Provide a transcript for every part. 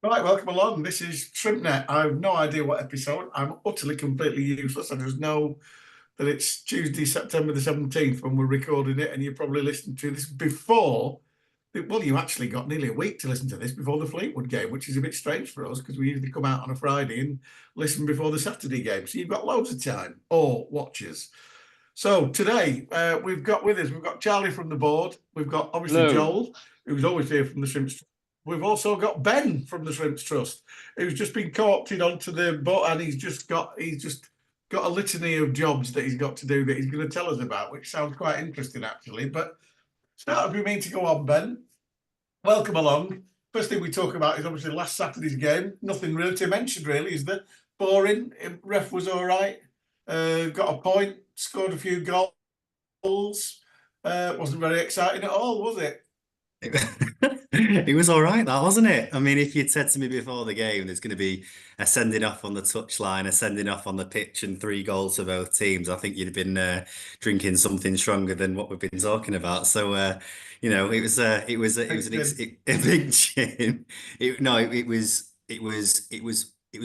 Right, welcome along. This is ShrimpNet. I have no idea what episode. I'm utterly, completely useless. I just know that it's Tuesday, September the 17th when we're recording it, and you're probably listening to this before. Well, you actually got nearly a week to listen to this before the Fleetwood game, which is a bit strange for us because we usually come out on a Friday and listen before the Saturday game. So you've got loads of time, or watchers. So today we've got Charlie from the board. We've got obviously Hello. Joel, who's always here from the Shrimps. We've also got Ben from the Shrimps Trust, who's just been co-opted onto the boat, and he's just got a litany of jobs that he's got to do that he's going to tell us about, which sounds quite interesting actually. But start if you mean to go on, Ben. Welcome along. First thing we talk about is obviously last Saturday's game. Nothing really to mention, really, is there? Boring. Ref was all right. Got a point. Scored a few goals. Wasn't very exciting at all, was it? It was all right, that wasn't it? I mean, if you'd said to me before the game, there's going to be a sending off on the touchline, a sending off on the pitch, and 3 goals for both teams, I think you'd have been drinking something stronger than what we've been talking about. So, it was a big gin. It was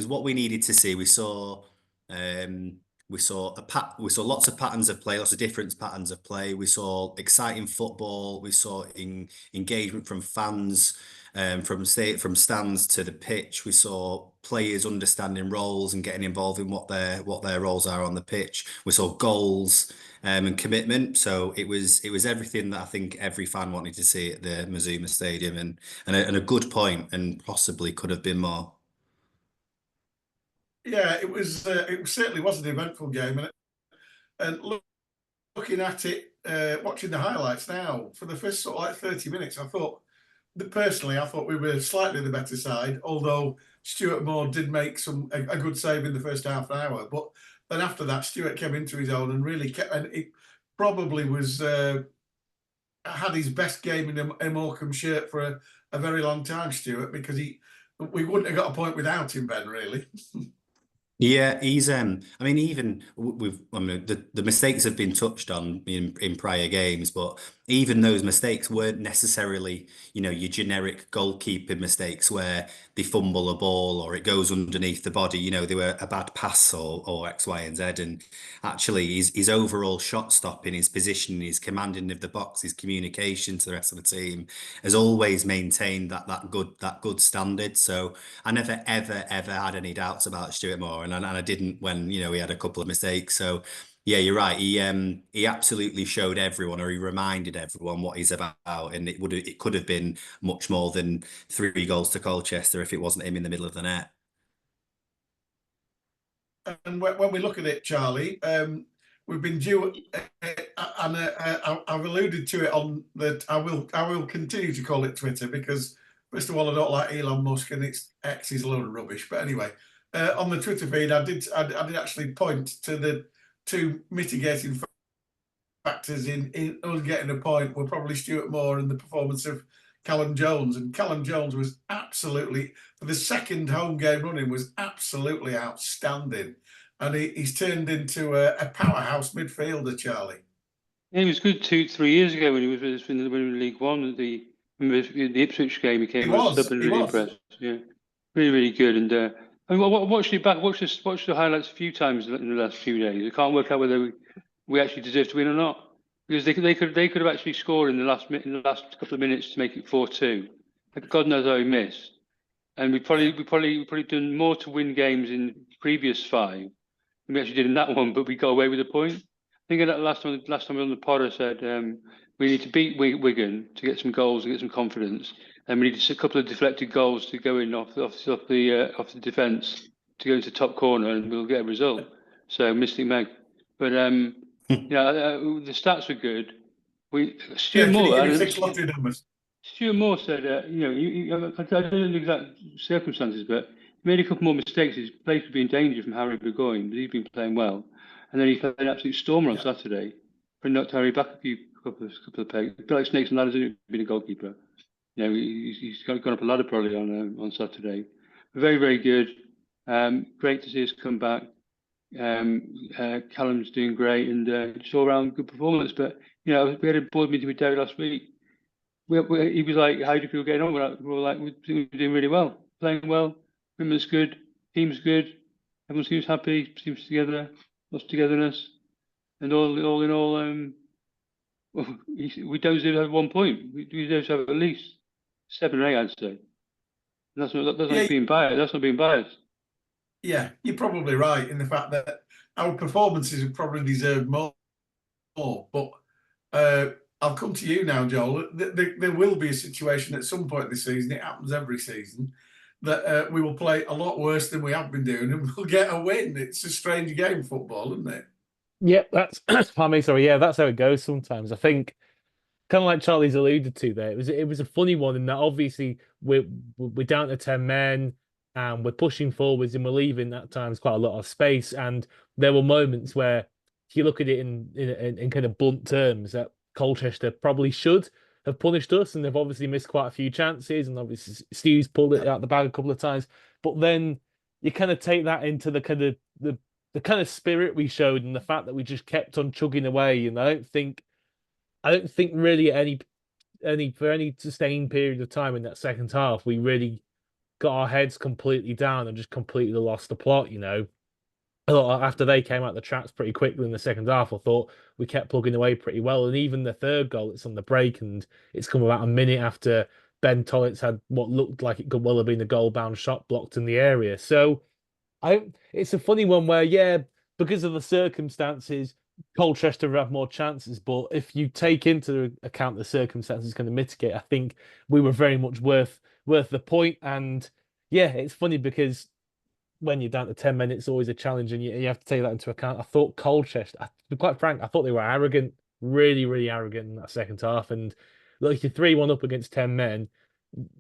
what we needed to see. We saw lots of patterns of play, lots of different patterns of play. We saw exciting football. We saw engagement from fans, from stands to the pitch. We saw players understanding roles and getting involved in what their roles are on the pitch. We saw goals and commitment. So it was everything that I think every fan wanted to see at the Mazuma Stadium, and a good point, and possibly could have been more. Yeah, it was. It certainly was an eventful game, and looking at it, watching the highlights now for the first sort of like 30 minutes, I thought we were slightly the better side. Although Stuart Moore did make a good save in the first half an hour, but then after that, Stuart came into his own and really kept. And it probably was had his best game in a Morecambe shirt for a very long time, Stuart, because we wouldn't have got a point without him, Ben. Really. Yeah, he's I mean, even the mistakes have been touched on in prior games, but even those mistakes weren't necessarily, your generic goalkeeper mistakes where they fumble a ball or it goes underneath the body. They were a bad pass or X, Y, and Z. And actually his overall shot stopping, his positioning, his commanding of the box, his communication to the rest of the team has always maintained that good standard. So I never ever had any doubts about Stuart Moore, and I didn't when he had a couple of mistakes. So yeah, you're right. He absolutely showed everyone, or he reminded everyone what he's about, and it could have been much more than 3 goals to Colchester if it wasn't him in the middle of the net. And when we look at it, Charlie, we've been due, and I've alluded to it on that. I will continue to call it Twitter because first of all, I don't like Elon Musk, and it's X is a load of rubbish. But anyway, on the Twitter feed, I did actually point to the 2 mitigating factors in us getting a point were probably Stuart Moore and the performance of Callum Jones. And Callum Jones was absolutely, for the second home game running, was absolutely outstanding. And he's turned into a powerhouse midfielder, Charlie. Yeah, he was good 2-3 years ago when he was in League One. The Ipswich game, he came really impressed. Yeah, really good. And I mean, watched it back. Watched the highlights a few times in the last few days. I can't work out whether we actually deserve to win or not, because they could have actually scored in the last couple of minutes to make it 4-2. God knows how he missed. And we probably done more to win games in previous 5 than we actually did in that one, but we got away with a point. I think that last time we were on the pod, I said we need to beat Wigan to get some goals and get some confidence, and we need a couple of deflected goals to go in off the defence to go into top corner, and we'll get a result. So Mystic Meg, but the stats were good. Stuart Moore said, I don't know the exact circumstances, but he made a couple more mistakes. His place would be in danger from Harry Burgoyne, but he's been playing well. And then he played an absolute stormer on Saturday, but knocked Harry back a couple of pegs. A bit like snakes and ladders, isn't it, being a goalkeeper? He's gone up a ladder probably on Saturday. Very, very good. Great to see us come back. Callum's doing great, and just all around good performance. But we had a board meeting with Derek last week. He was like, "How do you feel getting on?" We're like, "We're doing really well." playing well. Women's good, team's good. Everyone seems happy, seems together, lots of togetherness, and all in all, we don't have 1 point. We deserve to have at least 7 or 8, I'd say. And that's not being biased. That's not being biased. Yeah, you're probably right in the fact that our performances have probably deserved more. But I'll come to you now, Joel. There will be a situation at some point this season, it happens every season, that we will play a lot worse than we have been doing and we'll get a win. It's a strange game, football, isn't it? Yeah, that's pardon me, sorry. Yeah, that's how it goes sometimes. I think kind of like Charlie's alluded to there, it was a funny one in that obviously we're down to 10 men and we're pushing forwards and we're leaving at times quite a lot of space. And there were moments where if you look at it in kind of blunt terms, that Colchester probably should have punished us, and they've obviously missed quite a few chances, and obviously Stu's pulled it out the bag a couple of times. But then you kind of take that into the kind of the kind of spirit we showed and the fact that we just kept on chugging away. And I don't think really for any sustained period of time in that second half we really got our heads completely down and just completely lost the plot. I thought after they came out the traps pretty quickly in the second half, I thought we kept plugging away pretty well. And even the third goal, it's on the break and it's come about a minute after Ben Tollitz had what looked like it could well have been a goal-bound shot blocked in the area. So it's a funny one where, yeah, because of the circumstances, Colchester have more chances. But if you take into account the circumstances going to mitigate, I think we were very much worth the point. And yeah, it's funny because when you're down to 10 men, it's always a challenge, and you have to take that into account. I thought Colchester, to be quite frank, I thought they were arrogant, really, really arrogant in that second half. And look, you're 3-1 up against 10 men.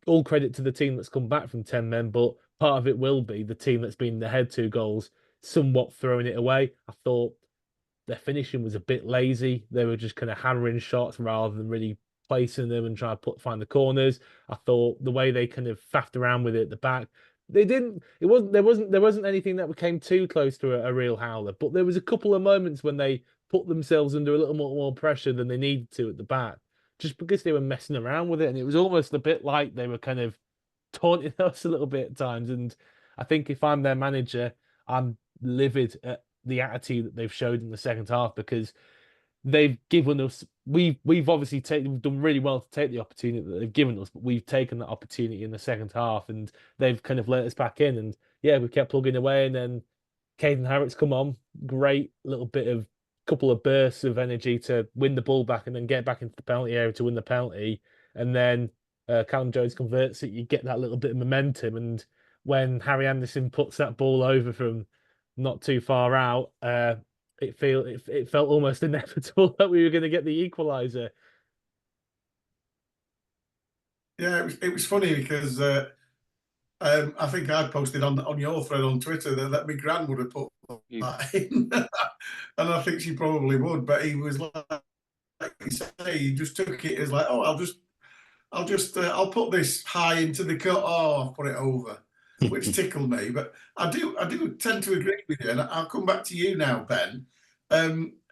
All credit to the team that's come back from 10 men, but part of it will be the team that's been ahead 2 goals, somewhat throwing it away. I thought their finishing was a bit lazy. They were just kind of hammering shots rather than really placing them and trying to find the corners. I thought the way they kind of faffed around with it at the back, there wasn't anything that came too close to a real howler, but there was a couple of moments when they put themselves under a little more pressure than they needed to at the back, just because they were messing around with it. And it was almost a bit like they were kind of taunting us a little bit at times. And I think if I'm their manager, I'm livid at the attitude that they've showed in the second half, because they've given us, we've obviously done really well to take the opportunity that they've given us, but we've taken that opportunity in the second half and they've kind of let us back in. And yeah, we kept plugging away, and then Caden Harrick's come on, great little bit of couple of bursts of energy to win the ball back and then get back into the penalty area to win the penalty. And then Callum Jones converts it, you get that little bit of momentum. And when Harry Anderson puts that ball over from not too far out, it felt almost inevitable that we were going to get the equaliser. Yeah, it was funny because I think I posted on your thread on Twitter that my gran would have put that in, and I think she probably would. But he was like you say, he just took it as like, oh, I'll put this high into the cut. Oh, I'll put it over, which tickled me. But I do tend to agree with you, and I'll come back to you now, Ben.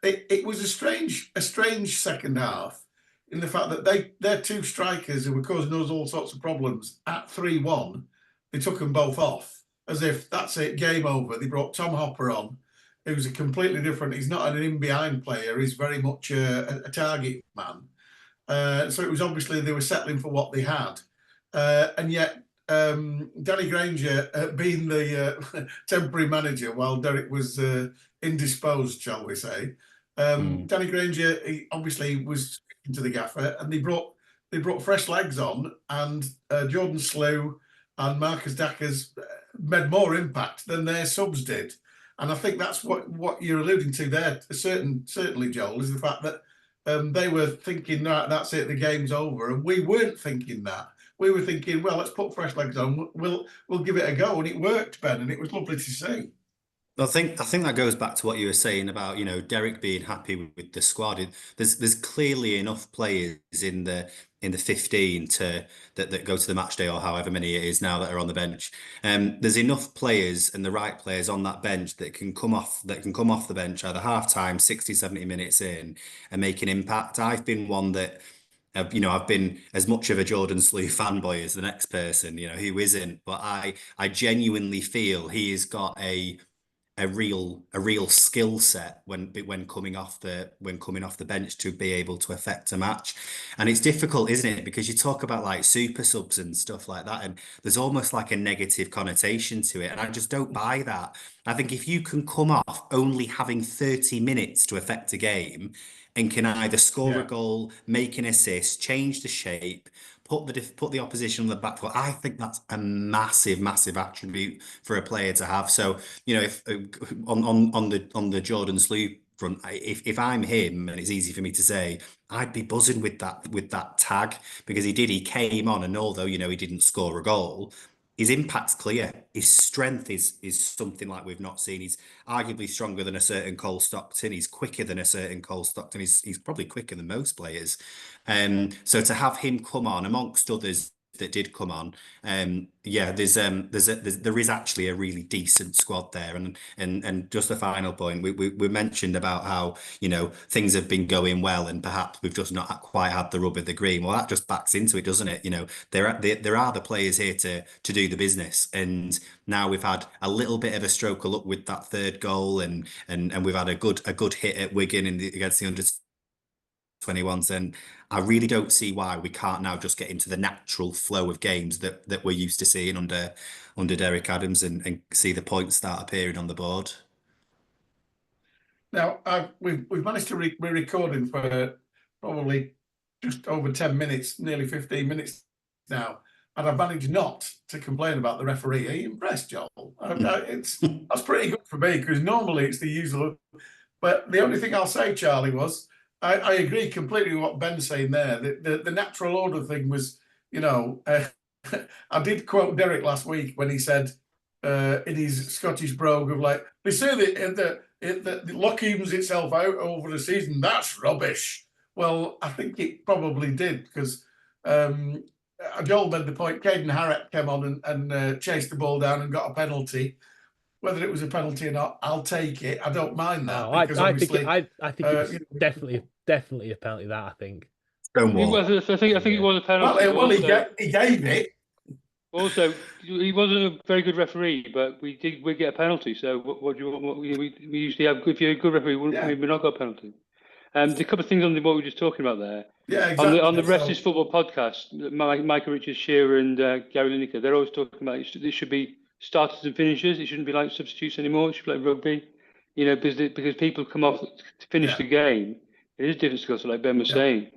It was a strange second half in the fact that their 2 strikers who were causing us all sorts of problems at 3-1, they took them both off as if that's it, game over. They brought Tom Hopper on, who's a completely different. He's not an in-behind player. He's very much a target man. So it was obviously they were settling for what they had, and yet Danny Granger being the temporary manager while Derek was indisposed, shall we say. Danny Granger, he obviously was speaking to the gaffer, and they brought fresh legs on, and Jordan Slew and Marcus Dackers made more impact than their subs did. And I think that's what you're alluding to there, certainly, Joel, is the fact that they were thinking, right, that's it, the game's over. And we weren't thinking that. We were thinking, well, let's put fresh legs on. We'll give it a go. And it worked, Ben, and it was lovely to see. I think that goes back to what you were saying about, Derek being happy with the squad. There's clearly enough players in the 15 that go to the match day, or however many it is now, that are on the bench. There's enough players and the right players on that bench that can come off the bench either half time, 60, 70 minutes in, and make an impact. I've been one that I've been as much of a Jordan Slew fanboy as the next person, who isn't, but I genuinely feel he has got a real skill set when coming off the bench to be able to affect a match. And it's difficult, isn't it? Because you talk about like super subs and stuff like that, and there's almost like a negative connotation to it. And I just don't buy that. I think if you can come off only having 30 minutes to affect a game and can either score a goal, make an assist, change the shape, put the opposition on the back foot, I think that's a massive attribute for a player to have. So, if on the Jordan Slew front, if I'm him, and it's easy for me to say, I'd be buzzing with that tag, because he came on, and although he didn't score a goal, his impact's clear. His strength is something like we've not seen. He's arguably stronger than a certain Cole Stockton. He's quicker than a certain Cole Stockton. He's probably quicker than most players. So to have him come on amongst others that did come on, there is actually a really decent squad there. And just a final point, we mentioned about how things have been going well, and perhaps we've just not quite had the rub of the green. Well, that just backs into it, doesn't it? There are the players here to do the business, and now we've had a little bit of a stroke of luck with that third goal, and we've had a good hit at Wigan against the under-21s, and I really don't see why we can't now just get into the natural flow of games that we're used to seeing under Derek Adams, and see the points start appearing on the board. Now, we've managed to be recording for probably just over 10 minutes, nearly 15 minutes now, and I've managed not to complain about the referee. Are you impressed, Joel? That's pretty good for me, because normally it's the usual. But the only thing I'll say, Charlie, was I agree completely with what Ben's saying there. The natural order thing was, I did quote Derek last week when he said in his Scottish brogue of like, they say that the luck evens itself out over the season. That's rubbish. Well, I think it probably did, because Joel made the point. Caden Harrett came on and chased the ball down and got a penalty. Whether it was a penalty or not, I'll take it. I don't mind that. I think it was definitely a penalty. That I think. I think it was a penalty. Well, he gave it. Also, he wasn't a very good referee, but we get a penalty. So what do you want? We usually have. If you're a good referee, we've not got a penalty. A couple of things on what we were just talking about there. Yeah, exactly. On the Rest is Football podcast, Michael Richards, Shearer, and Gary Lineker, they're always talking about it should be starters and finishers. It shouldn't be like substitutes anymore. It should be like rugby, because people come off to finish the game. It is different skills, like Ben was saying.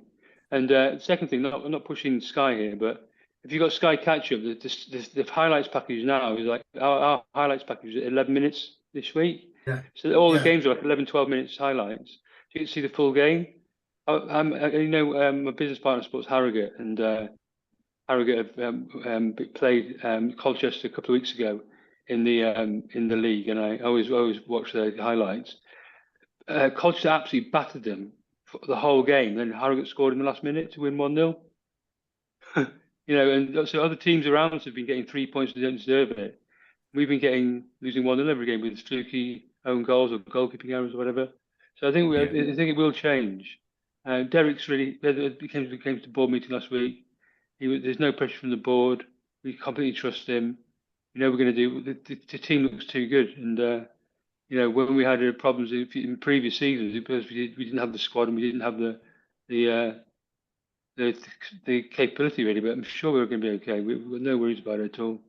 And the second thing, I'm not pushing Sky here, but if you've got Sky Catch Up, the highlights package now is like our highlights package is 11 minutes this week. Yeah. So all the games are like 11, 12 minutes highlights. So you can see the full game. My business partner supports Harrogate, and Harrogate have played Colchester a couple of weeks ago in the league, and I always watch the highlights. Colchester absolutely battered them for the whole game. Then Harrogate scored in the last minute to win 1-0. And so other teams around us have been getting 3 points and don't deserve it. We've been losing 1-0 every game with fluky own goals or goalkeeping errors or whatever. So I think it will change. Derek's really came to the board meeting last week. There's no pressure from the board. We completely trust him. We're going to do. The team looks too good, and when we had problems in previous seasons, because we didn't have the squad and we didn't have the capability really. But I'm sure we're going to be okay. We've got no worries about it at all.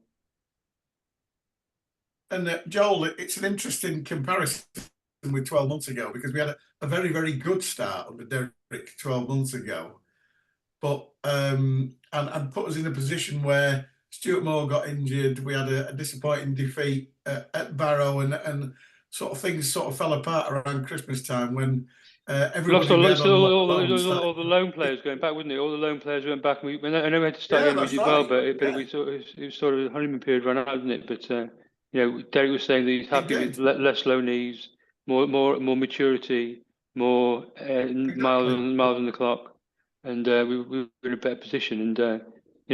And Joel, it's an interesting comparison with 12 months ago, because we had a very, very good start under Derek 12 months ago, but and put us in a position where Stuart Moore got injured. We had a disappointing defeat at Barrow, and sort of things sort of fell apart around Christmas time when everybody lost all the loan players going back, wouldn't it? All the loan players went back. I know we had to start again. We did well, but it was sort of a honeymoon period ran out, didn't it? But Derek was saying that he's happy with less low knees, more maturity, more miles on the clock, and we were in a better position. And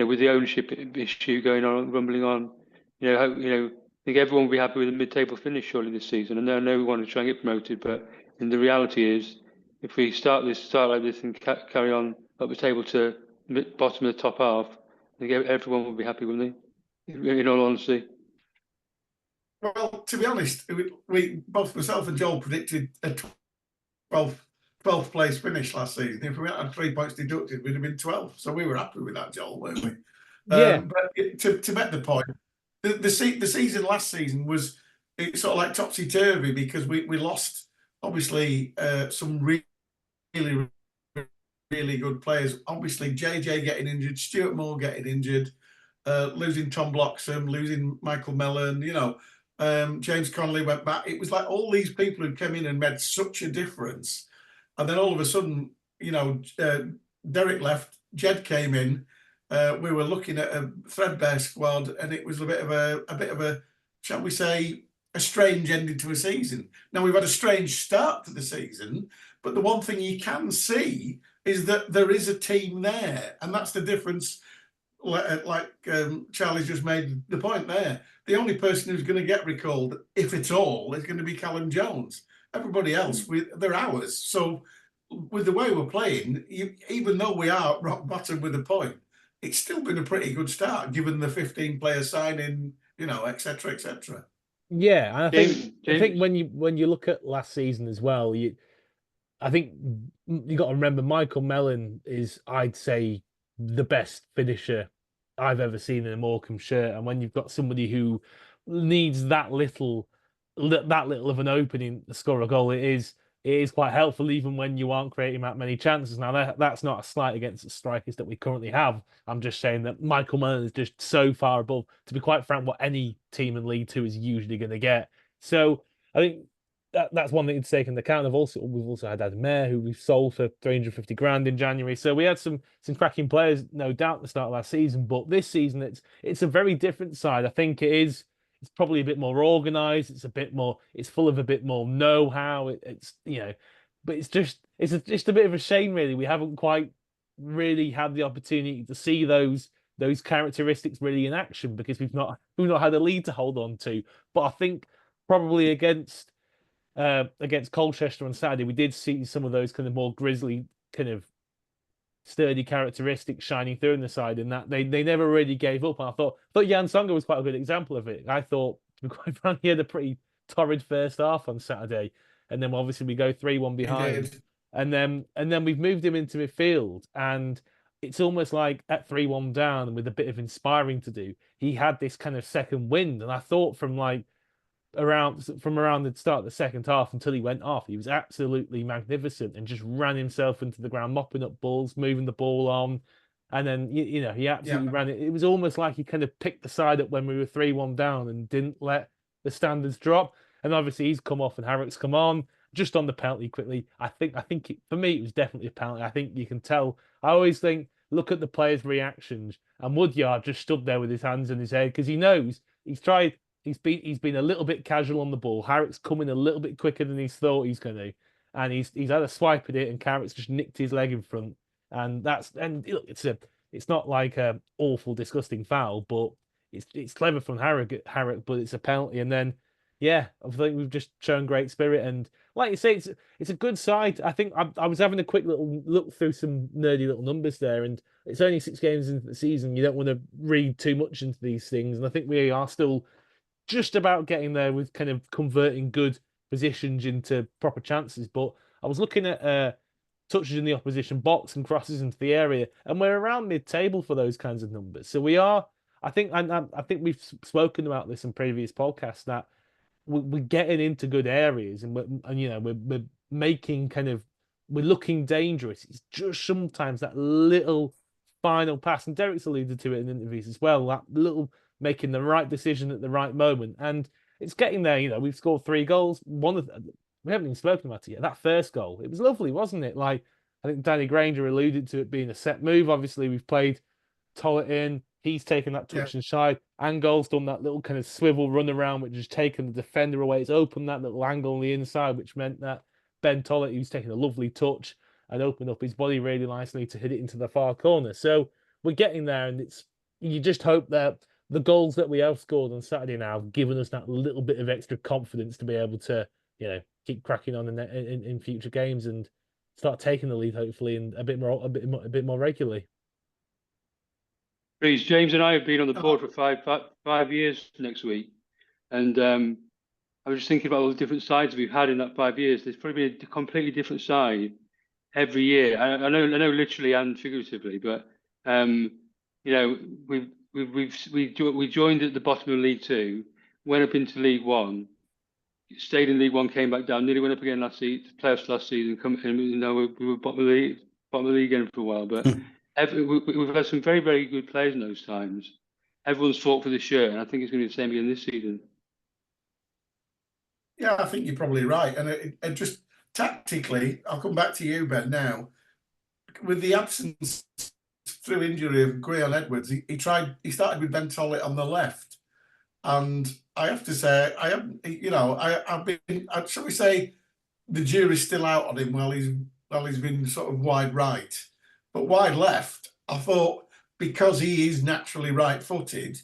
with the ownership issue going on, rumbling on, I think everyone will be happy with a mid-table finish surely this season. And I know we want to try and get promoted, but the reality is, if we start like this and carry on up the table to bottom of the top half, I think everyone would be happy, wouldn't they? In all honesty. Well, to be honest, we both myself and Joel predicted a 12th place finish last season. If we had 3 points deducted, we'd have been 12th. So we were happy with that, Joel, weren't we? Yeah. But to make the point, the season last season was it's sort of like topsy turvy because we lost obviously some really good players. Obviously, JJ getting injured, Stuart Moore getting injured, losing Tom Bloxham, losing Michael Mellon. James Connolly went back. It was like all these people who came in and made such a difference, and then all of a sudden, Derek left, Jed came in. We were looking at a threadbare squad, and it was a bit of a, shall we say, a strange ending to a season. Now we've had a strange start to the season, but the one thing you can see is that there is a team there, and that's the difference. Like Charlie's just made the point there. The only person who's going to get recalled, if at all, is going to be Callum Jones. Everybody else, they're ours. So with the way we're playing, even though we are rock bottom with a point, it's still been a pretty good start given the 15-player signing, etc., etc. Yeah, and I think when you look at last season as well, I think you got to remember Michael Mellon is, I'd say, the best finisher I've ever seen in a Morecambe shirt. And when you've got somebody who needs that little of an opening to score a goal, it is quite helpful even when you aren't creating that many chances. Now that's not a slight against the strikers that we currently have. I'm just saying that Michael Mellon is just so far above, to be quite frank, what any team in League Two is usually going to get. So I think that's one thing to take into account. We've also had Adam Mayer, who we've sold for 350 grand in January. So we had some cracking players, no doubt, at the start of last season. But this season, it's a very different side. I think it's probably a bit more organised. It's full of a bit more know-how. But it's just a bit of a shame, really. We haven't quite really had the opportunity to see those characteristics really in action because we've not had a lead to hold on to. But I think probably against Colchester on Saturday, we did see some of those kind of more grisly, kind of sturdy characteristics shining through in the side, in that they never really gave up. And I thought Jan Songa was quite a good example of it. I thought, to be quite frank, he had a pretty torrid first half on Saturday, and then obviously we go 3-1 behind, and then we've moved him into midfield, and it's almost like at 3-1 down with a bit of inspiring to do, he had this kind of second wind, and I thought from around the start of the second half until he went off, he was absolutely magnificent and just ran himself into the ground, mopping up balls, moving the ball on, and then he absolutely ran it. It was almost like he kind of picked the side up when we were 3-1 down and didn't let the standards drop. And obviously he's come off and Harrick's come on. Just on the penalty quickly, I think for me it was definitely a penalty. I think you can tell. I always think, look at the players' reactions, and Woodyard just stood there with his hands in his head because he knows he's tried. He's been a little bit casual on the ball. Harrick's coming a little bit quicker than he's thought he's going to, and he's had a swipe at it, and Carrick's just nicked his leg in front. And look, it's not like a awful, disgusting foul, but it's clever from Harrick, but it's a penalty. And then I think we've just shown great spirit, and like you say, it's a good side. I think I was having a quick little look through some nerdy little numbers there, and it's only 6 games into the season. You don't want to read too much into these things, and I think we are still just about getting there with kind of converting good positions into proper chances. But I was looking at touches in the opposition box and crosses into the area, and we're around mid-table for those kinds of numbers. So we are. I think we've spoken about this in previous podcasts, that we're getting into good areas, and we're making we're looking dangerous. It's just sometimes that little final pass, and Derek's alluded to it in interviews as well, that little making the right decision at the right moment, and it's getting there. We've scored 3 goals. We haven't even spoken about it yet. That first goal, it was lovely, wasn't it? Like, I think Danny Granger alluded to it being a set move. Obviously, we've played Tollett in. He's taken that touch inside. Angol's done that little kind of swivel run around, which has taken the defender away. It's opened that little angle on the inside, which meant that Ben Tollett, who's taken a lovely touch and opened up his body really nicely to hit it into the far corner. So we're getting there, and you just hope that the goals that we have scored on Saturday now have given us that little bit of extra confidence to be able to, keep cracking on in future games. And start taking the lead, hopefully, and a bit more regularly. Freez, James and I have been on the board for five years next week, and I was just thinking about all the different sides we've had in that 5 years. There's probably been a completely different side every year. I know literally and figuratively, but you know, we joined at the bottom of League Two, went up into League One, stayed in League One, came back down, nearly went up again playoffs last season. We were bottom of the league again for a while, but we've had some very, very good players in those times. Everyone's fought for the shirt, and I think it's going to be the same again this season. Yeah, I think you're probably right. And it just tactically, I'll come back to you, Ben, now. With the absence through injury of Gwion Edwards, he started with Ben Tollett on the left. And I have to say, I've been, shall we say, the jury's still out on him while he's been sort of wide right. But wide left, I thought, because he is naturally right-footed,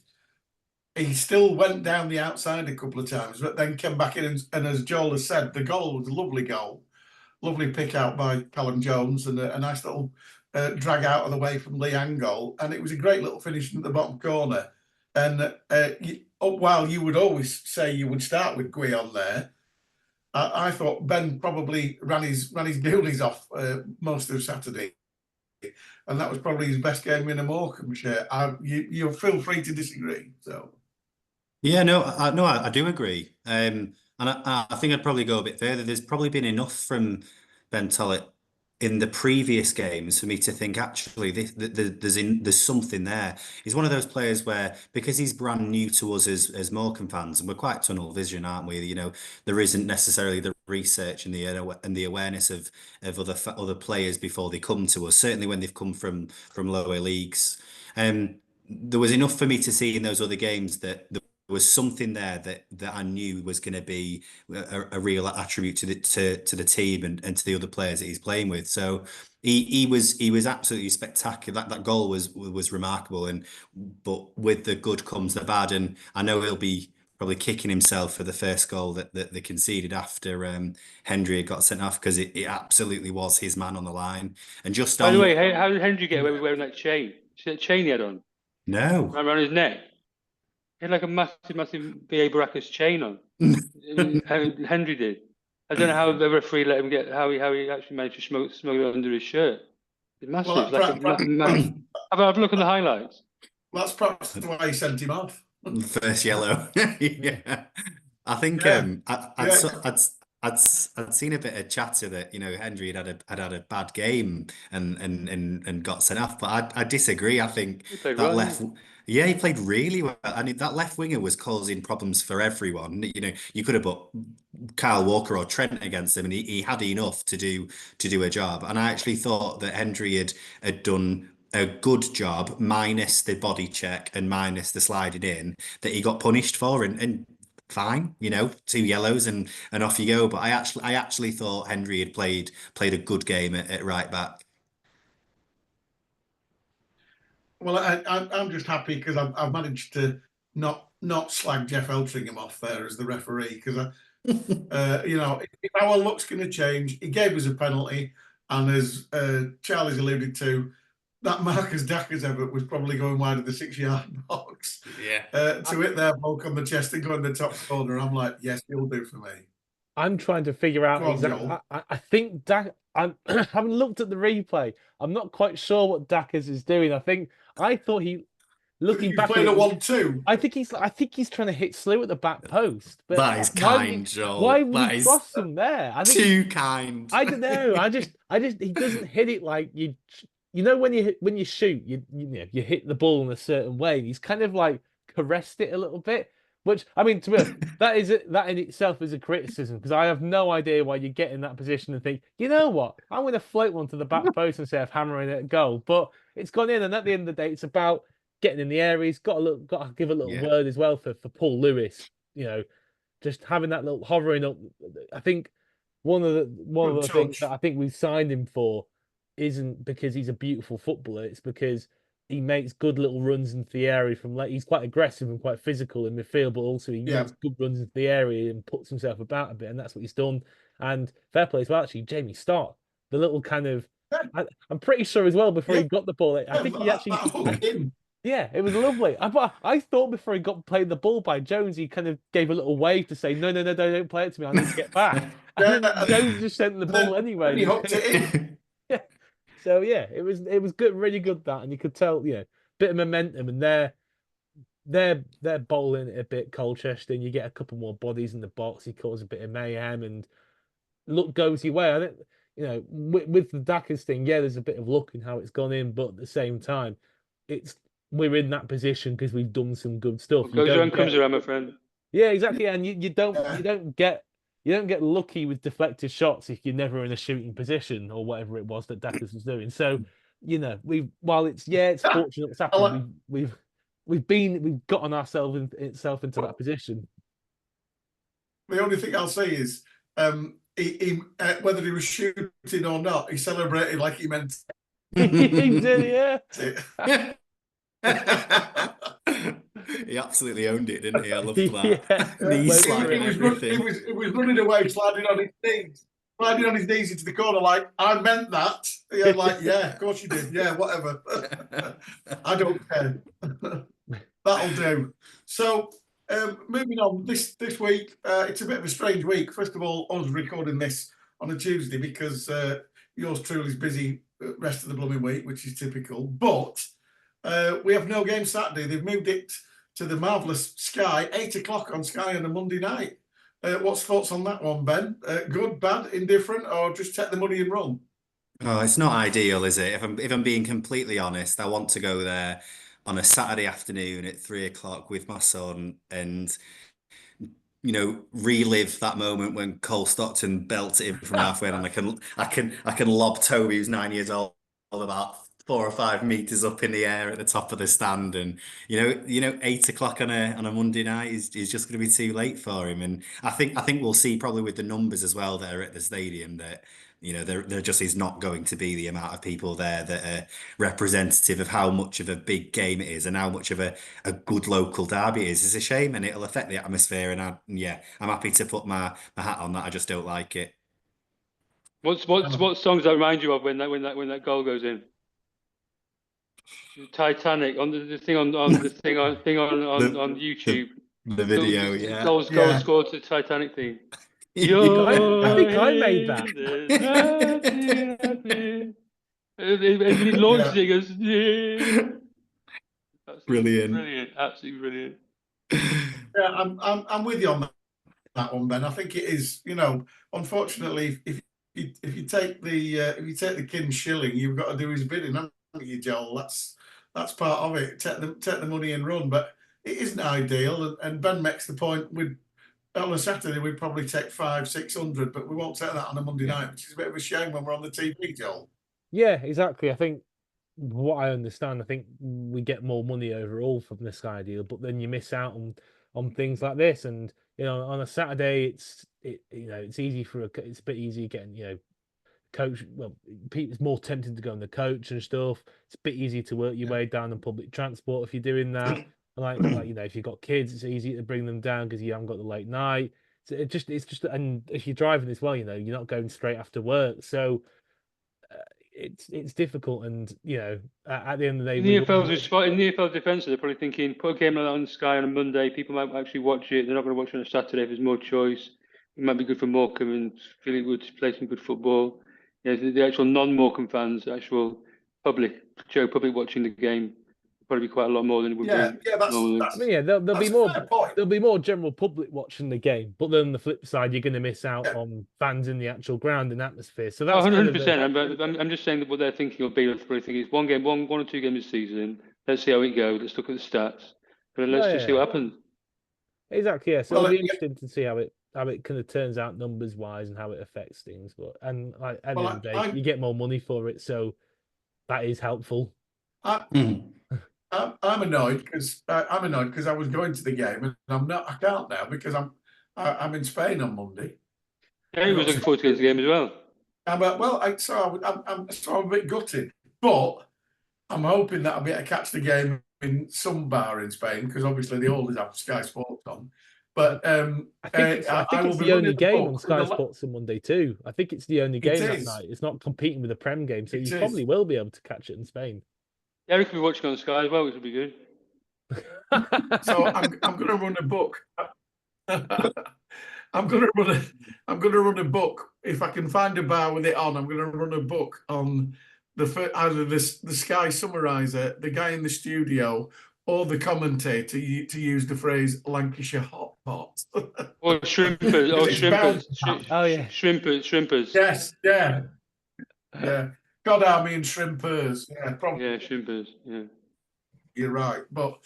he still went down the outside a couple of times, but then came back in. And as Joel has said, the goal was a lovely goal. Lovely pick out by Callum Jones and a nice little drag out of the way from Lee Angol. And it was a great little finish in the bottom corner. And while you would always say you would start with Gwion there, I thought Ben probably ran his doolies off most of Saturday. And that was probably his best game in a Morecambe shirt. You feel free to disagree. So. Yeah, no, I do agree. And I think I'd probably go a bit further. There's probably been enough from Ben Tollett in the previous games for me to think actually there's something there. He's one of those players where, because he's brand new to us as Morecambe fans, and we're quite tunnel vision, aren't we? You know, there isn't necessarily the research and the awareness of other players before they come to us. Certainly when they've come from lower leagues. There was enough for me to see in those other games that there was something there that I knew was going to be a real attribute to the team and to the other players that he's playing with. So he was absolutely spectacular. That goal was remarkable. But with the good comes the bad, and I know he'll be probably kicking himself for the first goal that they conceded after Hendry had got sent off, because it absolutely was his man on the line. And just by the way, how did Hendry get away with wearing that chain? See that chain he had on? No. Around his neck. He had like a massive B.A. Baracus chain on. Hendry did. I don't know how the referee let him get, how he actually managed to smuggle it under his shirt. It's massive. Well, Have a look on the highlights. Well, that's perhaps why he sent him off. First yellow. Yeah. I think I'd seen a bit of chatter that, you know, Hendry had a bad game and got sent off, but I disagree. I think he played really well. I mean, that left winger was causing problems for everyone. You know, you could have put Kyle Walker or Trent against him, and he had enough to do a job. And I actually thought that Hendry had done a good job, minus the body check and minus the sliding in that he got punished for, and fine, you know, 2 yellows and off you go. But I actually thought Hendry had played a good game at right back. Well, I'm just happy because I've managed to not slag Jeff Eltringham off there as the referee, because you know, if our luck's going to change, he gave us a penalty, and as Charlie's alluded to, that Marcus Dacker's effort was probably going wide of the 6-yard box. Yeah. To hit their bulk on the chest and go in the top corner, I'm like, yes, he'll do for me. I'm trying to figure out exactly. I think I haven't looked at the replay. I'm not quite sure what Dackers is doing. I thought he, looking back, played a 1-2. I think he's trying to hit Slew at the back post. But that is kind, Joel. Why would he cross him there? I think too kind. I don't know. I just he doesn't hit it like you. You know, when you shoot, you hit the ball in a certain way. He's kind of like caressed it a little bit, which, I mean, to me, that in itself is a criticism, because I have no idea why you get in that position and think, you know what, I'm going to float one to the back post instead of hammering it at goal. But it's gone in, and at the end of the day, it's about getting in the area. He's got to give a little word as well for Paul Lewis. You know, just having that little hovering up. I think one of the things that I think we signed him for isn't because he's a beautiful footballer. It's because he makes good little runs into the area from he's quite aggressive and quite physical in midfield, but also he makes good runs into the area and puts himself about a bit, and that's what he's done. And fair play as well, actually, Jamie Stark, the little kind of. I'm pretty sure as well before he got the ball. I think he actually. Yeah, it was lovely. I thought before he got played the ball by Jones, he kind of gave a little wave to say, no, don't play it to me. I need to get back. And then Jones just sent the ball anyway. He hooked it in. Yeah. So yeah, it was good, really good that, and you could tell, bit of momentum, and they're bowling it a bit Colchester, and you get a couple more bodies in the box. He caused a bit of mayhem, and luck goes your way. I think with the Dackers thing, there's a bit of luck in how it's gone in, but at the same time, we're in that position because we've done some good stuff. What goes around comes around, my friend. Yeah, exactly. And you don't get lucky with deflected shots if you're never in a shooting position or whatever it was that Dackers was doing. So, while it's fortunate it's happened, we've gotten ourselves into that position. The only thing I'll say is, he whether he was shooting or not, he celebrated like he meant. He did, yeah. He absolutely owned it, didn't he? I loved that. He was running away, sliding on his knees into the corner, like, I meant that. Of course you did. Yeah, whatever. I don't care. That'll do. So, moving on, this week, it's a bit of a strange week. First of all, I was recording this on a Tuesday because yours truly is busy the rest of the blooming week, which is typical. But we have no game Saturday. They've moved it to the marvellous Sky, 8 o'clock on Sky on a Monday night. What's thoughts on that one, Ben? Good, bad, indifferent, or just take the money and run? Oh, it's not ideal, is it? If I'm being completely honest, I want to go there on a Saturday afternoon at 3 o'clock with my son and relive that moment when Cole Stockton belted him from halfway, and I can lob Toby, who's 9 years old, about 4 or 5 meters up in the air at the top of the stand, and 8 o'clock on a Monday night is just going to be too late for him. And I think we'll see probably with the numbers as well that are at the stadium that there just is not going to be the amount of people there that are representative of how much of a big game it is and how much of a good local derby it is. It's a shame, and it'll affect the atmosphere. And I'm happy to put my hat on that. I just don't like it. What songs that remind you of when that goal goes in? Titanic on the thing on YouTube. The video, yeah. Goals scored to the Titanic theme. I think I made that. And he launches it, he goes, Brilliant, absolutely brilliant. Yeah, I'm with you on that one, Ben. I think it is. Unfortunately, if you take the king's shilling, you've got to do his bidding, haven't you, Joel? That's part of it. Take the money and run, but it isn't ideal. And Ben makes the point. On a Saturday, we'd probably take 500-600, but we won't take that on a Monday night, which is a bit of a shame when we're on the TV, Joel. Yeah, exactly. I think what I understand, I think we get more money overall from the Sky deal, but then you miss out on things like this. And on a Saturday, it's easy it's a bit easier getting coach. Well, it's more tempting to go on the coach and stuff. It's a bit easier to work your way down on public transport if you're doing that. Like if you've got kids, it's easy to bring them down because you haven't got the late night. So it's just, and if you're driving as well, you're not going straight after work, so it's difficult. And at the end of the day, in the EFL's defence, they're probably thinking, put a game like that on Sky on a Monday, people might actually watch it. They're not going to watch it on a Saturday if there's more choice. It might be good for Morecambe and feeling good to play some good football. The actual non-Morecambe fans, the actual public watching the game. Probably quite a lot more than it would be. There'll be more general public watching the game, but then on the flip side, you're going to miss out on fans in the actual ground and atmosphere. So that's 100%. I'm just saying that what they're thinking will be. They're probably thinking it's one or two games this season. Let's see how it goes. Let's look at the stats, but let's just see what happens. Exactly. Yeah. So it'll be interesting to see how it kind of turns out numbers wise and how it affects things. But at the end of the day, you get more money for it, so that is helpful. I'm annoyed because I was going to the game and I'm not. I can't now because I'm in Spain on Monday. Yeah, he was looking forward to the game as well. I'm a bit gutted, but I'm hoping that I'll be able to catch the game in some bar in Spain because obviously they always have Sky Sports on. But I think it's the only game on Sky Sports on Monday too. I think it's the only game that night. It's not competing with the Prem game, so you probably will be able to catch it in Spain. Yeah, we could be watching on Sky as well, which would be good. So I'm going to run a book. I'm going to run a book. If I can find a bar with it on, I'm going to run a book on either the Sky summariser, the guy in the studio, or the commentator to use the phrase Lancashire hot pot. Or shrimpers. Oh, shrimpers. Oh yeah, shrimpers. Yes, yeah. God Army and shrimpers. Yeah, probably. Yeah, shrimpers. Yeah. You're right, but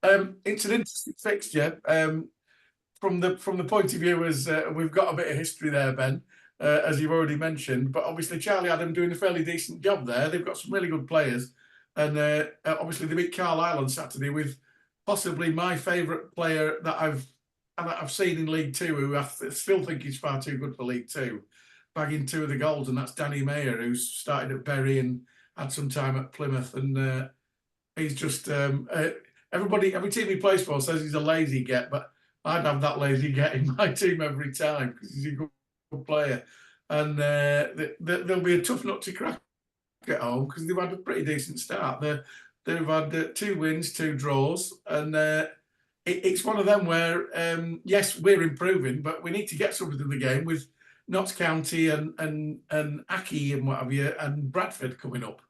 it's an interesting fixture. From the point of view as we've got a bit of history there, Ben, as you've already mentioned. But obviously, Charlie Adam doing a fairly decent job there. They've got some really good players, and obviously they beat Carlisle on Saturday with possibly my favourite player that I've seen in League Two, who I still think is far too good for League Two, bagging 2 of the goals, and that's Danny Mayer, who's started at Bury and had some time at Plymouth, and he's just every team he plays for says he's a lazy get, but I'd have that lazy get in my team every time because he's a good player. And there'll be a tough nut to crack at home because they've had a pretty decent start. They've had 2 wins, 2 draws, and it's one of them where, yes, we're improving, but we need to get something in the game with Notts County and Aki and what have you, and Bradford coming up.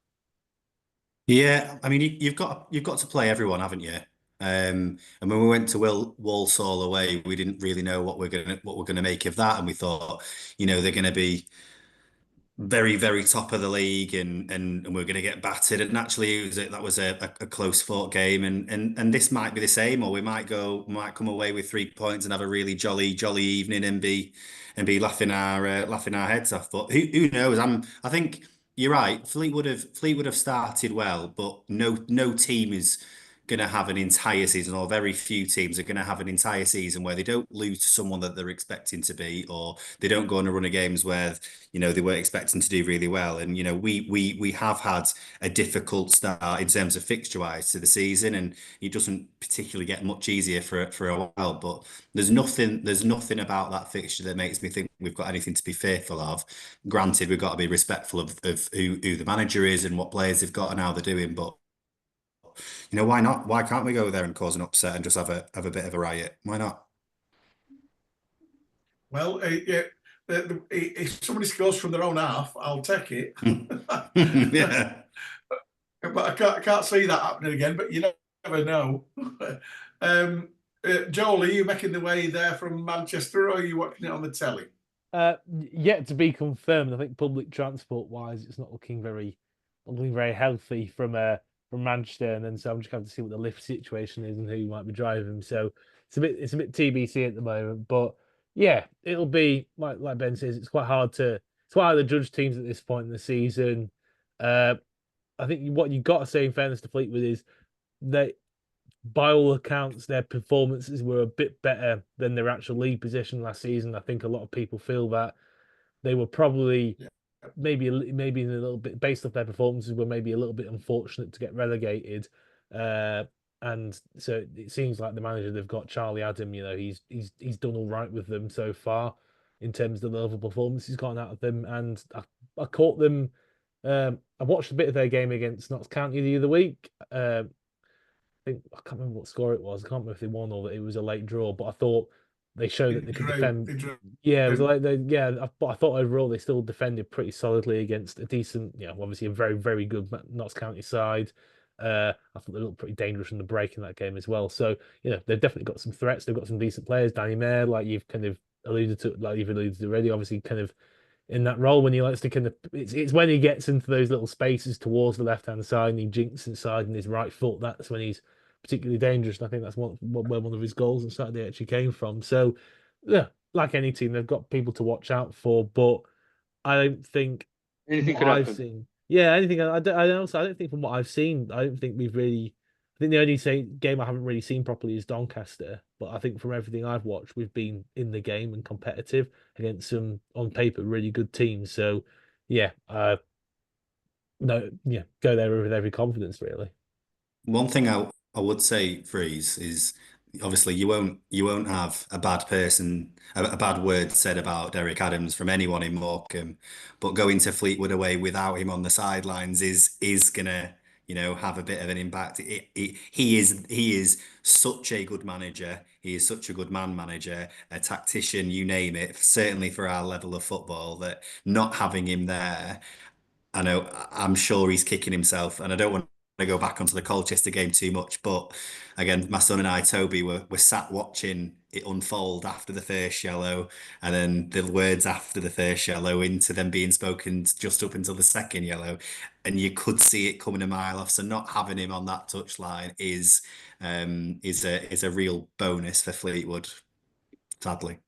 Yeah, I mean you've got to play everyone, haven't you? And when we went to Walsall away, we didn't really know what we're gonna make of that, and we thought, they're gonna be very, very top of the league, and we're going to get battered. And actually, that was a close fought game, and this might be the same, or we might come away with 3 points and have a really jolly evening and be laughing our heads off. But who knows? I think you're right. Fleetwood have started well, but no team is going to have an entire season, or very few teams are going to have an entire season where they don't lose to someone that they're expecting to be, or they don't go on a run of games where they weren't expecting to do really well. And we have had a difficult start in terms of fixture wise to the season, and it doesn't particularly get much easier for a while. But there's nothing about that fixture that makes me think we've got anything to be fearful of. Granted, we've got to be respectful of who the manager is and what players they've got and how they're doing, but why not? Why can't we go there and cause an upset and just have a bit of a riot? Why not? Well, if somebody scores from their own half, I'll take it. Yeah. But I can't see that happening again, but you never know. Joel, are you making the way there from Manchester, or are you watching it on the telly? Yet to be confirmed. I think public transport wise, it's not looking very healthy from Manchester, and then so I'm just going to see what the lift situation is and who might be driving. So it's a bit TBC at the moment, but yeah, it'll be like Ben says. It's quite hard to judge teams at this point in the season. I think what you've got to say in fairness to Fleetwood is that by all accounts their performances were a bit better than their actual league position last season. I think a lot of people feel that they were probably. Yeah. Maybe in a little bit based off their performances were maybe a little bit unfortunate to get relegated, and so it seems like the manager they've got, Charlie Adam, he's done all right with them so far in terms of the level of performance he's gotten out of them. And I caught them. I watched a bit of their game against Notts County the other week. I can't remember what score it was. I can't remember if they won or that it was a late draw, but I thought they showed that they could defend. Yeah, it was like but I thought overall they still defended pretty solidly against a decent, obviously a very, very good Notts County side. I thought they looked pretty dangerous from the break in that game as well. So they've definitely got some threats. They've got some decent players. Danny Mayer, like you've alluded to already, obviously kind of in that role when he likes to kind of it's when he gets into those little spaces towards the left hand side and he jinks inside in his right foot. That's when he's particularly dangerous, and I think that's where one of his goals on Saturday actually came from. So, yeah, like any team, they've got people to watch out for, but I don't think anything could happen. Seen. Yeah, anything. I don't think from what I've seen, I don't think we've really. I think the only game I haven't really seen properly is Doncaster, but I think from everything I've watched, we've been in the game and competitive against some on paper really good teams. So, yeah, go there with every confidence, really. One thing I would say, Freeze, is obviously you won't have a bad word said about Derek Adams from anyone in Morecambe, but going to Fleetwood away without him on the sidelines is gonna, have a bit of an impact. He is such a good manager. He is such a good man manager, a tactician, you name it. Certainly for our level of football, that not having him there, I'm sure he's kicking himself, and I don't want to go back onto the Colchester game too much, but again, my son and I, Toby, were sat watching it unfold after the first yellow, and then the words after the first yellow into them being spoken just up until the second yellow, and you could see it coming a mile off. So not having him on that touchline is a real bonus for Fleetwood, sadly.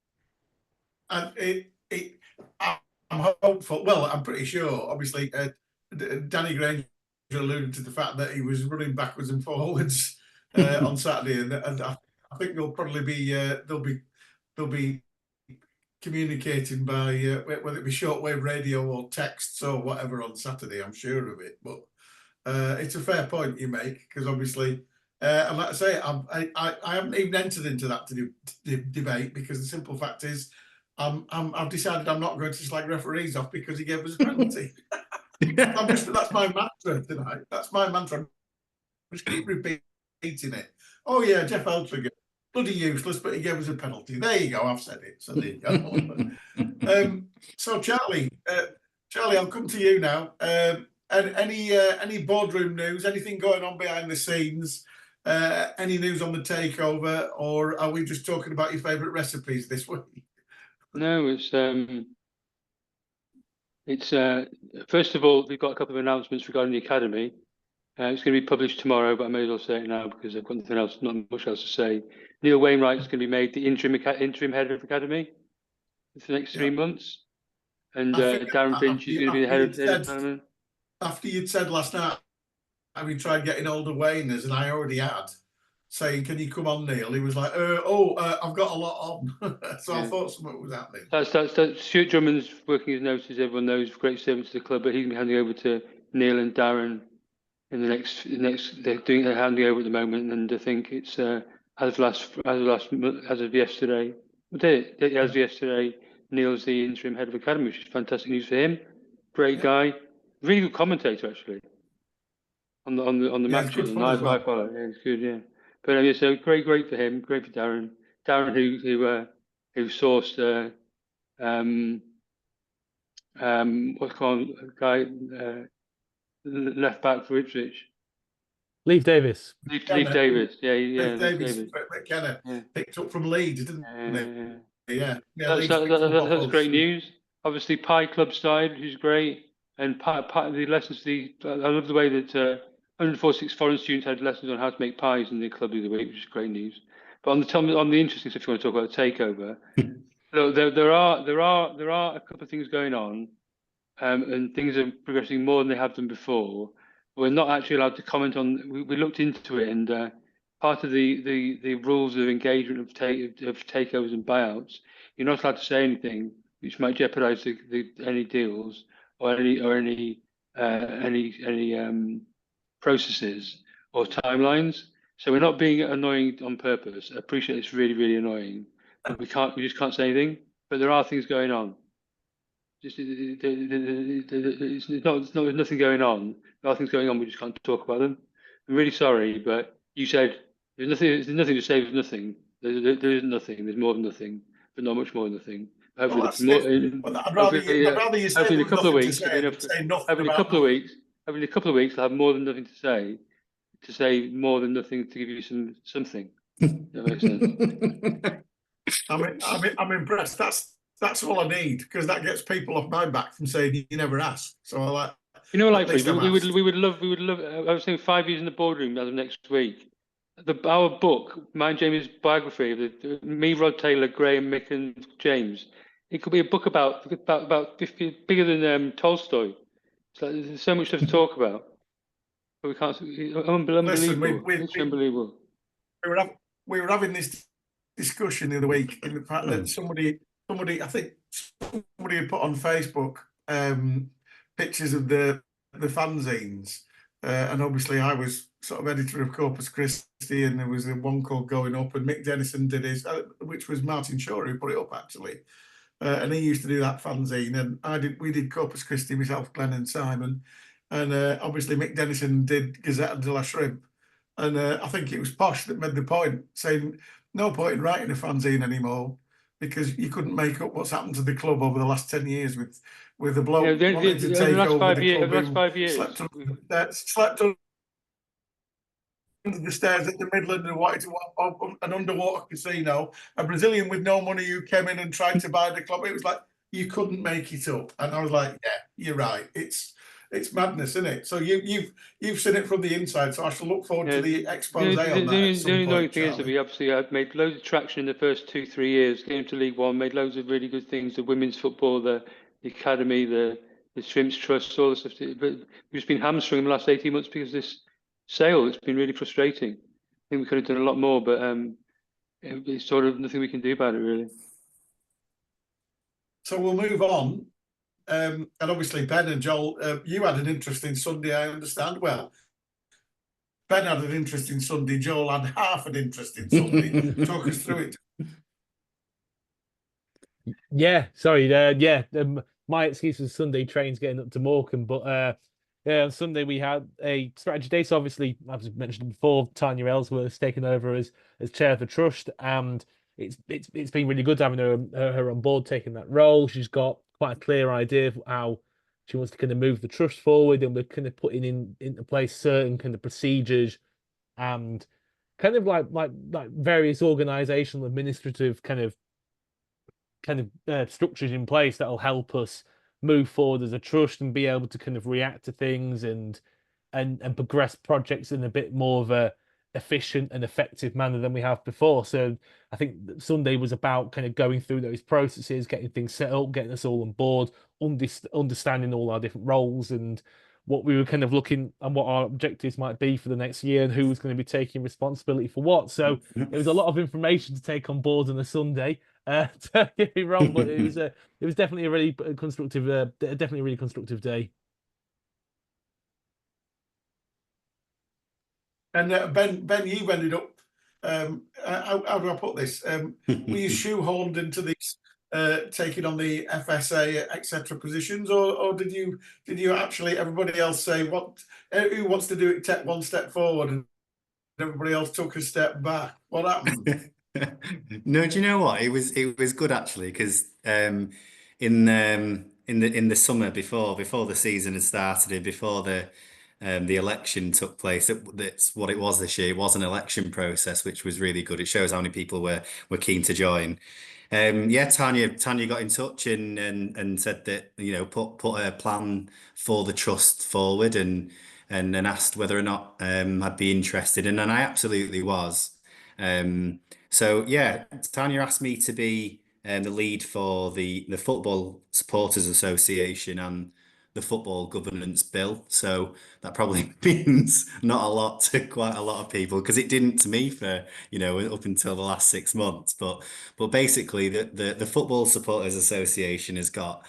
And I'm hopeful. Well, I'm pretty sure. Obviously, Danny Granger alluded to the fact that he was running backwards and forwards on Saturday, and I think they'll probably be they'll be communicating by whether it be shortwave radio or texts or whatever on Saturday. I'm sure of it, but it's a fair point you make, because obviously, and like I say, I haven't even entered into that debate, because the simple fact is, I've decided I'm not going to slag referees off because he gave us a penalty. That's my mantra tonight. That's my mantra. I just keep repeating it. Oh yeah, Jeff Eltriger, bloody useless, but he gave us a penalty. There you go. I've said it. So there you go. So Charlie, I'll come to you now. Any boardroom news? Anything going on behind the scenes? Any news on the takeover, or are we just talking about your favourite recipes this week? No, it's first of all, we've got a couple of announcements regarding the academy. It's going to be published tomorrow, but I may as well say it now because I've got nothing else, not much else to say. Neil Wainwright is going to be made the interim head of academy for the next 3 months, and Darren Finch is going to be the head of development. After you'd said last night, having tried getting hold of Wainers, and I already had, saying, "Can you come on, Neil?" He was like, I've got a lot on." So yeah. I thought something was happening. That's Stuart Drummond's working his notice. Everyone knows, great service to the club, but he's going to be handing over to Neil and Darren in the next. They're handing over at the moment, and I think it's as of yesterday. As of yesterday, Neil's the interim head of academy, which is fantastic news for him. Great guy, really good commentator actually. On the matches, and I follow. Yeah, it's good. Yeah. But yeah, so great for him, great for Darren. Darren, who sourced what's called a guy left back for Ipswich. Leif Davis. Leif Davis, yeah. Leif Davis McKenna picked up from Leeds, didn't he? Yeah. That's great news. Obviously, Pie Club side, who's great, and the lessons. I love the way that 146 foreign students had lessons on how to make pies in the club of the week, which is great news. But on the interesting stuff, if you want to talk about the takeover, look, there are a couple of things going on, and things are progressing more than they have done before. We're not actually allowed to comment on. We looked into it, and part of the rules of engagement of takeovers and buyouts, you're not allowed to say anything which might jeopardise any deals or any processes or timelines. So we're not being annoying on purpose. I appreciate it's really, really annoying, but we just can't say anything. But there are things going on. There's nothing going on. There are things going on. We just can't talk about them. I'm really sorry, but you said there's nothing to say. There's nothing. There isn't nothing. There's more than nothing, but not much more than nothing. Hopefully, I'd rather you say in a couple of weeks. In a couple of weeks, I'll have more than nothing to say. To say more than nothing to give you something. That makes sense. I'm impressed. That's all I need, because that gets people off my back from saying you never asked. So I like. We would love. I was saying 5 years in the boardroom as of next week. Our book, mine, James' biography of me, Rod Taylor, Graham, Mick, and James. It could be a book about 50, bigger than Tolstoy. So there's so much stuff to talk about. But we can't. Unbelievable. Listen, It's unbelievable. We were having this discussion the other week in the fact that somebody had put on Facebook pictures of the fanzines, and obviously I was sort of editor of Corpus Christi, and there was a one called Going Up, and Mick Dennison did his, which was Martin Shaw who put it up actually, and he used to do that fanzine, and we did Corpus Christi, myself, Glenn, and Simon, and obviously Mick Dennison did Gazette de la Shrimp, and I think it was Posh that made the point, saying no point in writing a fanzine anymore, because you couldn't make up what's happened to the club over the last 10 years with a bloke wanting to take over the club last 5 years. Slept under the stairs at the Midland and wanted to open an underwater casino. A Brazilian with no money who came in and tried to buy the club. It was like you couldn't make it up, and I was like, yeah, you're right. It's madness, isn't it? So you've seen it from the inside. So I shall look forward to the expose on that. The only thing is that we obviously made loads of traction in the first 2-3 years. Came to League One, made loads of really good things. The women's football, the academy, the Shrimps Trust, all the stuff. But we've just been hamstrung in the last 18 months because of this sale. It's been really frustrating. I think we could have done a lot more, but it's sort of nothing we can do about it, really. So we'll move on. And obviously, Ben and Joel, you had an interesting Sunday, I understand. Well, Ben had an interesting Sunday. Joel had half an interesting Sunday. Talk us through it. Yeah, sorry. My excuse was Sunday trains getting up to Morecambe, but yeah, on Sunday we had a strategy day. So obviously, as I mentioned before, Tanya Ellsworth's taken over as chair of the trust, and it's been really good having her on board, taking that role. She's got quite a clear idea of how she wants to kind of move the trust forward, and we're kind of putting into place certain kind of procedures and kind of like various organizational administrative kind of structures in place that'll help us move forward as a trust and be able to kind of react to things and progress projects in a bit more of a efficient and effective manner than we have before. So I think Sunday was about kind of going through those processes, getting things set up, getting us all on board, understanding all our different roles and what we were kind of looking and what our objectives might be for the next year and who was going to be taking responsibility for what. So it was a lot of information to take on board on a Sunday. Don't get me wrong, but it was definitely a really constructive, definitely a really constructive day. And Ben, you've ended up. How do I put this? Were you shoehorned into these taking on the FSA etc. positions, or did you actually? Everybody else say who wants to do it? Take one step forward, and everybody else took a step back. What happened? No, do you know what? It was good actually, because in the summer before the season had started and before the election took place, that's what it was this year. It was an election process, which was really good. It shows how many people were keen to join. Yeah, Tanya got in touch and said that, you know, put a plan for the trust forward and asked whether or not I'd be interested, and I absolutely was. So yeah, Tanya asked me to be the lead for the Football Supporters Association and the Football Governance Bill. So that probably means not a lot to quite a lot of people, because it didn't to me for, you know, up until the last 6 months. But basically the Football Supporters Association has got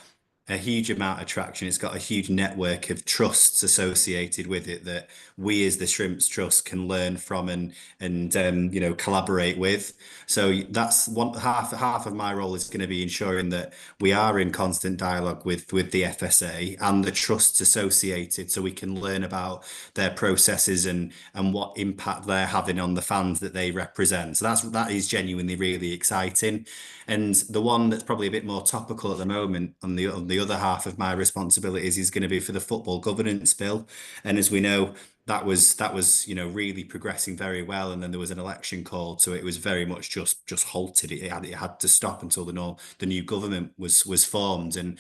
a huge amount of traction. It's got a huge network of trusts associated with it that we as the Shrimps Trust can learn from and you know, collaborate with. So that's half of my role is going to be ensuring that we are in constant dialogue with the FSA and the trusts associated, so we can learn about their processes and what impact they're having on the fans that they represent. So that is genuinely really exciting. And the one that's probably a bit more topical at the moment on the other half of my responsibilities is going to be for the Football Governance Bill. And as we know, that was you know, really progressing very well, and then there was an election called, so it was very much just halted. It had to stop until the new government was formed. And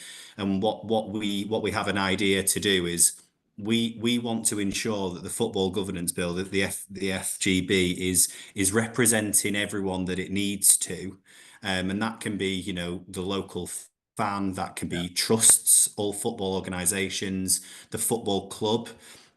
what we have an idea to do is we want to ensure that the Football Governance Bill, that the FGB is representing everyone that it needs to, and that can be, you know, the local fan, that can be trusts, all football organisations, the football club.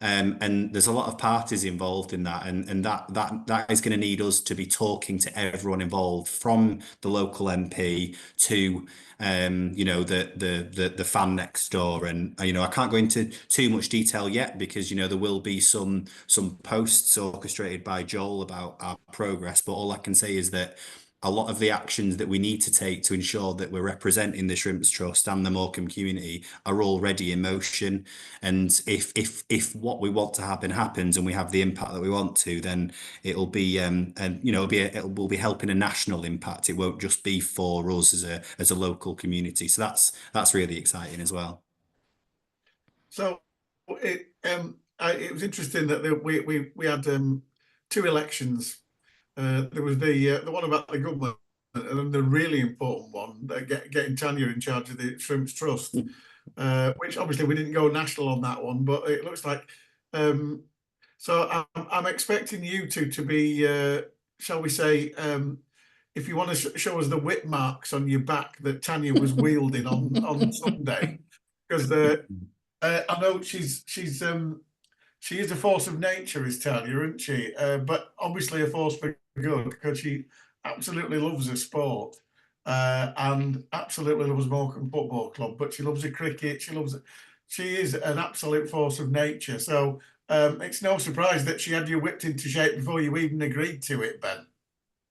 And there's a lot of parties involved in that, and that is going to need us to be talking to everyone involved, from the local MP to the fan next door. And I can't go into too much detail yet, because there will be some posts orchestrated by Joel about our progress. But all I can say is that a lot of the actions that we need to take to ensure that we're representing the Shrimps Trust and the Morecambe community are already in motion. And if what we want to happen happens, and we have the impact that we want to, then it'll be it will be helping a national impact. It won't just be for us as a local community. So that's really exciting as well. So it was interesting that we had 2 elections. There was the one about the government, and then the really important one, getting Tanya in charge of the Shrimps Trust, which obviously we didn't go national on that one, but it looks like. So I'm expecting you two to be, shall we say, if you want to show us the whip marks on your back that Tanya was wielding on Sunday, because I know she is a force of nature, is Tanya, isn't she? But obviously a force for good, because she absolutely loves her sport, and absolutely loves Morecambe Football Club. But she loves the cricket. She is an absolute force of nature. So it's no surprise that she had you whipped into shape before you even agreed to it, Ben.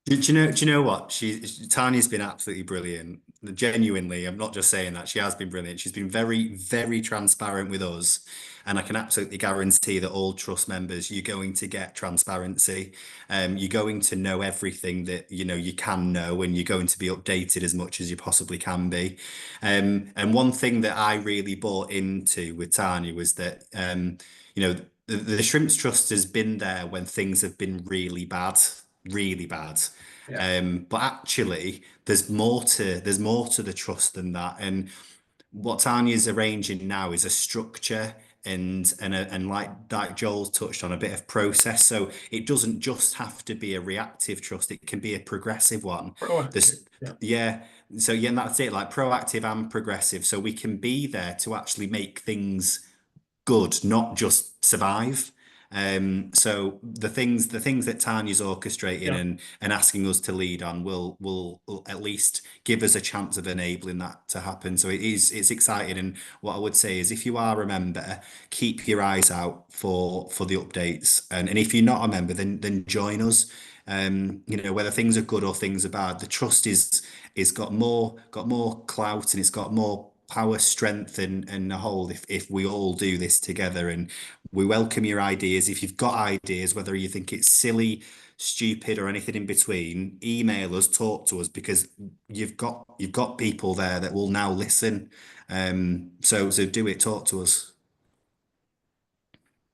Do you know what? Tanya's been absolutely brilliant. Genuinely, I'm not just saying that. She has been brilliant. She's been very, very transparent with us. And I can absolutely guarantee that all trust members, you're going to get transparency. You're going to know everything that you can know, and you're going to be updated as much as you possibly can be. And one thing that I really bought into with Tanya was that the Shrimps Trust has been there when things have been really bad. Really bad. Yeah. But actually there's more to the trust than that. And what Tanya's arranging now is a structure and like Joel touched on, a bit of process. So it doesn't just have to be a reactive trust, it can be a progressive one. Proactive, yeah. So and that's it, like proactive and progressive. So we can be there to actually make things good, not just survive. So the things that Tanya's orchestrating and asking us to lead on will at least give us a chance of enabling that to happen. So it's exciting. And what I would say is, if you are a member, keep your eyes out for the updates. And if you're not a member, then join us. Whether things are good or things are bad, the trust is got more clout, and it's got more power, strength, and a whole if we all do this together. And we welcome your ideas. If you've got ideas, whether you think it's silly, stupid, or anything in between, email us, talk to us, because you've got people there that will now listen. So do it, talk to us.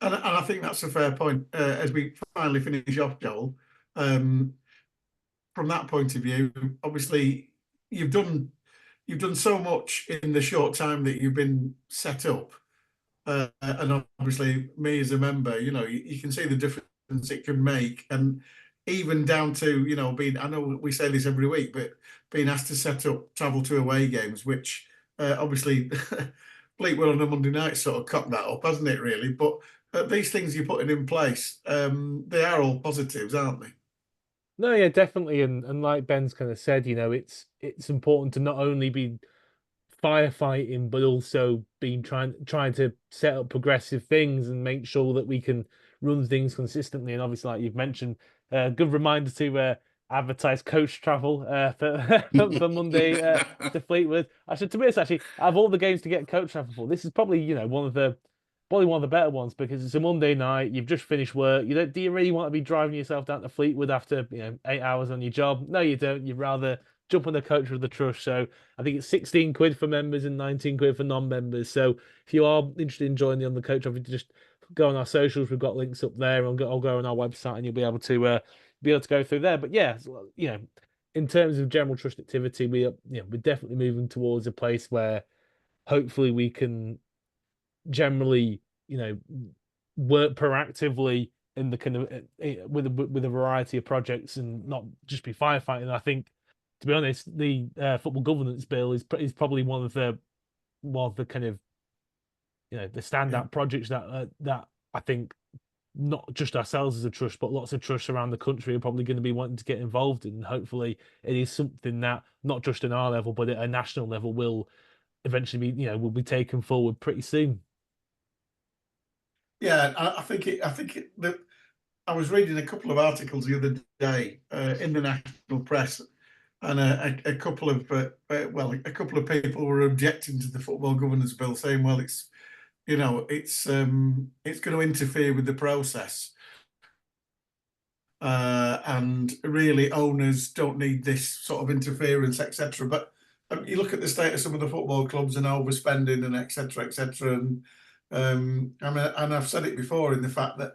And I think that's a fair point. As we finally finish off, Joel, from that point of view, obviously you've done so much in the short time that you've been set up, and obviously me as a member, you can see the difference it can make, and even down to being, I know we say this every week, but being asked to travel to away games, which obviously Fleetwood on a Monday night sort of cocked that up, hasn't it, really? But these things you're putting in place, they are all positives, aren't they? No, yeah, definitely. And like Ben's kind of said, it's important to not only be firefighting, but also being trying to set up progressive things and make sure that we can run things consistently. And obviously, like you've mentioned, good reminder to advertise coach travel for Monday to Fleetwood. Actually, to be honest, out of all the games to get coach travel for, this is probably one of the better ones, because it's a Monday night. You've just finished work. Do you really want to be driving yourself down to Fleetwood after 8 hours on your job? No, you don't. You'd rather jump on the coach with the trust. So I think it's 16 quid for members and 19 quid for non-members. So if you are interested in joining on the coach, obviously just go on our socials. We've got links up there. I'll go on our website, and you'll be able to go through there. But yeah, in terms of general trust activity, we're definitely moving towards a place where hopefully we can generally, work proactively in the kind of with a variety of projects, and not just be firefighting. I think, to be honest, the football governance bill is probably one of the kind of the standout projects that I think not just ourselves as a trust, but lots of trusts around the country are probably going to be wanting to get involved in. And hopefully it is something that not just at our level, but at a national level will eventually be, will be taken forward pretty soon. Yeah, I think I was reading a couple of articles the other day in the national press, and a couple of people were objecting to the football governance bill, saying, well, it's going to interfere with the process. And really, owners don't need this sort of interference, etc. But you look at the state of some of the football clubs and overspending and etc. And and I've said it before in the fact that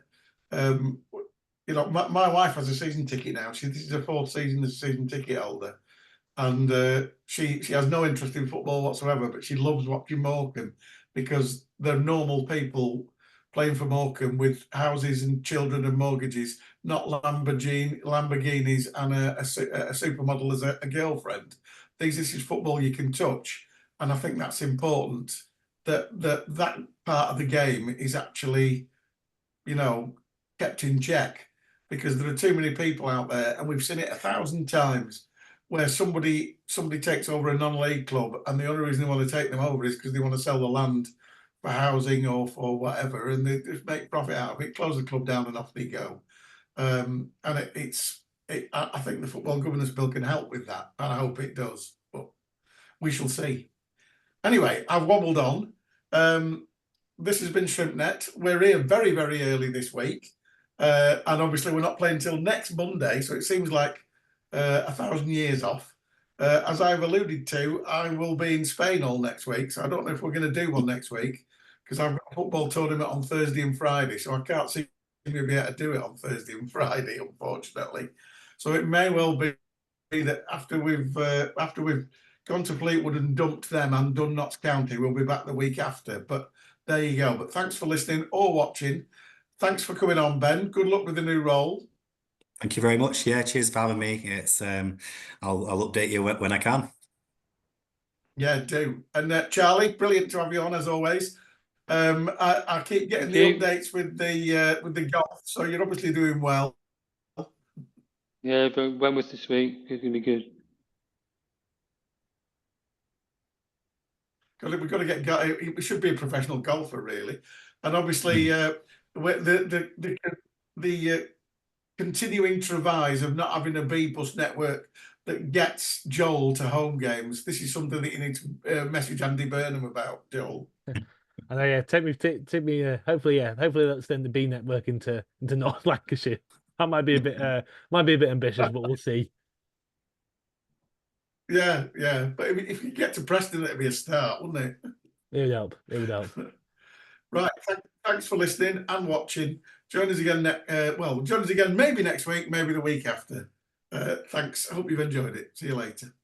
my wife has a season ticket now. This is her 4th season as a season ticket holder, and she has no interest in football whatsoever, but she loves watching Morecambe because they're normal people playing for Morecambe with houses and children and mortgages, not Lamborghinis and a supermodel as a girlfriend. This is football you can touch, and I think that's important. That part of the game is actually, kept in check, because there are too many people out there, and we've seen it 1,000 times, where somebody takes over a non-league club, and the only reason they want to take them over is because they want to sell the land for housing or for whatever, and they just make profit out of it, close the club down, and off they go. And I think the football governance bill can help with that, and I hope it does, but we shall see. Anyway, I've wobbled on. This has been ShrimpNet. We're here very, very early this week, and obviously we're not playing until next Monday, so it seems like 1,000 years off. As I've alluded to, I will be in Spain all next week, so I don't know if we're going to do one next week, because I've got a football tournament on Thursday and Friday, so I can't see me be able to do it on Thursday and Friday, unfortunately. So it may well be that after we've gone to Fleetwood and dumped them and done Notts County, we'll be back the week after. But there you go. But thanks for listening or watching. Thanks for coming on, Ben. Good luck with the new role. Thank you very much. Yeah, cheers for having me. It's I'll update you when I can. Yeah, do. And Charlie, brilliant to have you on as always. I keep getting the updates with the golf, so you're obviously doing well. Yeah, but Wentworth this week is going to be good. We've got to get. He should be a professional golfer, really, and obviously the continuing travails of not having a B-bus network that gets Joel to home games. This is something that you need to message Andy Burnham about, Joel. And yeah, take me. Hopefully that's then the B network into North Lancashire. That might be a bit ambitious, but we'll see. Yeah, but if you get to Preston, it'd be a start, wouldn't it? It would help. It would help. Right. Thanks for listening and watching. Join us again. Join us again maybe next week, maybe the week after. Thanks. I hope you've enjoyed it. See you later.